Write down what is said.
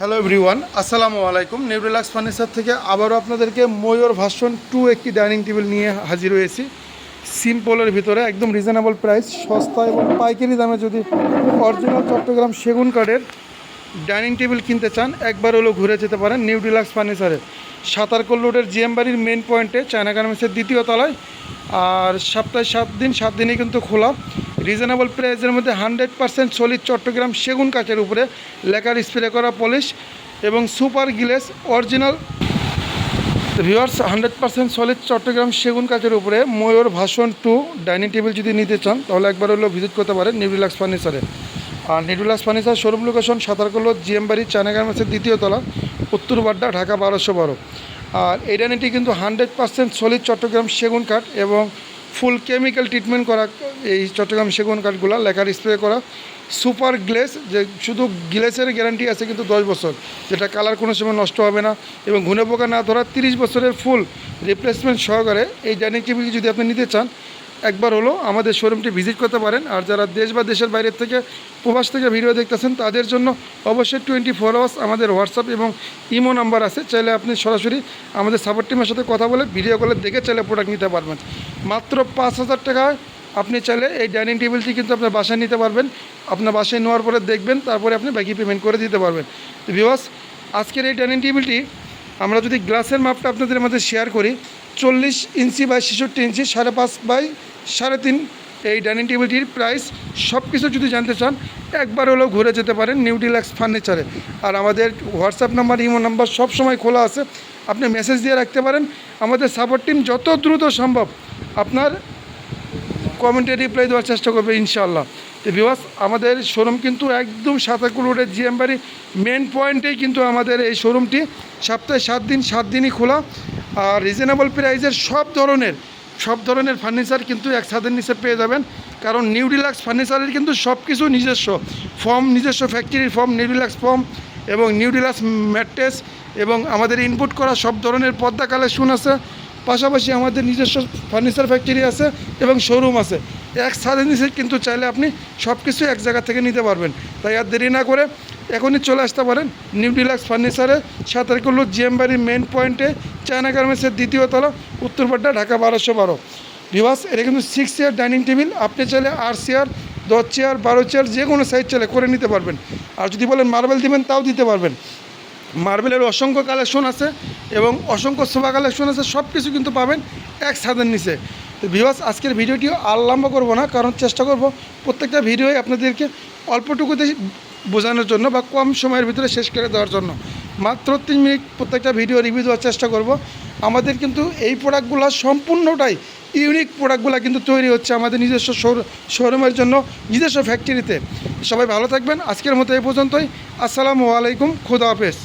Hello everyone, আসসালামু আলাইকুম। New relax furniture থেকে আবারও আপনাদেরকে ময়ূর ভার্সন 2 একটি ডাইনিং টেবিল নিয়ে হাজির হয়েছি। সিম্পলের ভিতরে একদম রিজনেবল প্রাইস, সস্তা এবং পাইকারি দামে যদি অরিজিনাল চট্টগ্রাম সেগুন কাঠের ডাইনিং টেবিল কিনতে চান, একবার হলেও ঘুরে যেতে পারেন নিউ রিল্যাক্স ফার্নিচারে। সাতারকোল রোডের জিএম বাড়ির মেন পয়েন্টে, চায়না গার্মেন্টসের দ্বিতীয় তলায়। আর সপ্তাহে 7 দিনই কিন্তু খোলা। রিজনেবল প্রাইসের মধ্যে 100% সলিড চট্টগ্রাম সেগুন কাঠের উপরে লেকার স্প্রে করা পলিশ এবং super গ্লেস original viewers 100% solid Chittagong সেগুন কাঠের উপরে ময়ূর ভার্সন 2 ডাইনিং টেবিল যদি নিতে চান, তাহলে একবার হলেও ভিজিট করতে পারেন নিউ রিল্যাক্স ফার্নিচারে। আর new relax furniture showroom location Satarkul GM বাড়ি, চায়না গার্মেন্টসের দ্বিতীয় তলা, উত্তর বাড্ডা, ঢাকা 1212। আর এই ডাইনিংটি কিন্তু 100% সলিড চট্টগ্রাম সেগুন কাঠ এবং ফুল কেমিক্যাল ট্রিটমেন্ট করা এই চট্টগ্রাম সেগুন কাঠগুলো লেকার স্প্রে করা সুপার গ্লেস, যে শুধু গ্লেসের গ্যারান্টি আছে কিন্তু 10 বছর, যেটা কালার কোনো সময় নষ্ট হবে না এবং ঘুনে পোকা না ধরা 30 বছরের ফুল রিপ্লেসমেন্ট সহকারে এই ডাইনিং টেবিলটি যদি আপনি নিতে চান, একবার হলো আমাদের শোরুমটি ভিজিট করতে পারেন। আর যারা দেশ বা দেশের বাইরের থেকে, প্রবাস থেকে ভিডিও দেখতেছেন, তাদের জন্য অবশ্যই 24 আওয়ার্স আমাদের হোয়াটসঅ্যাপ এবং ইমো নাম্বার আছে। চাইলে আপনি সরাসরি আমাদের সাপোর্ট টিমের সাথে কথা বলে ভিডিও কলে দেখে চাইলে প্রোডাক্ট নিতে পারবেন। মাত্র 5,000 টাকায় আপনি চাইলে এই ডাইনিং টেবিলটি কিন্তু আপনার বাসায় নিতে পারবেন। আপনার বাসায় নেওয়ার পরে দেখবেন, তারপরে আপনি বাকি পেমেন্ট করে দিতে পারবেন। তো ভিউয়ার্স, আজকের এই ডাইনিং টেবিলটি আমরা যদি গ্লাসের মাপটা আপনাদের মধ্যে শেয়ার করি, 40 ইঞ্চি বাই 66 ইঞ্চি, 5.5 বাই 3.5 এই ডাইনিং টেবিলটির প্রাইস। সব কিছু যদি জানতে চান, একবার হলেও ঘুরে যেতে পারেন নিউ রিল্যাক্স ফার্নিচারে। আর আমাদের হোয়াটসঅ্যাপ নাম্বার, ইমো নাম্বার সব সময় খোলা আছে, আপনি মেসেজ দিয়ে রাখতে পারেন। আমাদের সাপোর্ট টিম যত দ্রুত সম্ভব আপনার কমেন্টে রিপ্লাই দেওয়ার চেষ্টা করবে ইনশাআল্লাহ। তো ভিউয়ার্স, আমাদের শোরুম কিন্তু একদম সাতারকোল রোডের জিএম বাড়ি মেন পয়েন্টেই কিন্তু আমাদের এই শোরুমটি। সপ্তাহে 7 দিনই খোলা। আর রিজনেবল প্রাইসের সব ধরনের ফার্নিচার কিন্তু এক ছাদের নিচে পেয়ে যাবেন। কারণ নিউ রিল্যাক্স ফার্নিচারের কিন্তু সব কিছু নিজস্ব ফর্ম, নিজস্ব ফ্যাক্টরির ফর্ম, নিউ রিল্যাক্স ফর্ম এবং নিউ রিল্যাক্স ম্যাট্রেস এবং আমাদের ইনপুট করা সব ধরনের পর্দা কালেকশন আছে। পাশাপাশি আমাদের নিজস্ব ফার্নিচার ফ্যাক্টরি আছে এবং শোরুম আছে। এক ছাদের নিচে কিন্তু চাইলে আপনি সব কিছু এক জায়গা থেকে নিতে পারবেন। তাই আর দেরি না করে এখনই চলে আসতে পারেন নিউ রিল্যাক্স ফার্নিচারে, সাতারকোল জিএম বাড়ির মেন পয়েন্টে, চায়না গার্মেন্টসের দ্বিতীয় তলা, উত্তরপাড্ডা, ঢাকা 1212। ভিউয়ার্স, এটা কিন্তু 6 চেয়ার ডাইনিং টেবিল। আপনি চাইলে 8 চেয়ার, 10 চেয়ার, 12 চেয়ার যে কোনো সাইজ চাইলে করে নিতে পারবেন। আর যদি বলেন মার্বেল দিবেন, তাও দিতে পারবেন। মার্বেলের অসংখ্য কালেকশন আছে এবং অসংখ্য সোফা কালেকশন আছে, সব কিছু কিন্তু পাবেন এক ছাদের নিচে। তো ভিউয়ার্স, আজকের ভিডিওটিও আর লম্বা করবো না, কারণ চেষ্টা করব প্রত্যেকটা ভিডিওই আপনাদেরকে অল্পটুকুতে বোঝানোর জন্য বা কম সময়ের ভিতরে শেষ করে দেওয়ার জন্য। মাত্র 3 মিনিট প্রত্যেকটা ভিডিও রিভিউ দেওয়ার চেষ্টা করব। আমাদের কিন্তু এই প্রোডাক্টগুলো সম্পূর্ণটাই ইউনিক প্রোডাক্টগুলো কিন্তু তৈরি হচ্ছে আমাদের নিজস্ব শোরুমের জন্য, নিজস্ব ফ্যাক্টরিতে। সবাই ভালো থাকবেন। আজকের মতো এই পর্যন্তই। আসসালামু আলাইকুম, খুদা হাফেজ।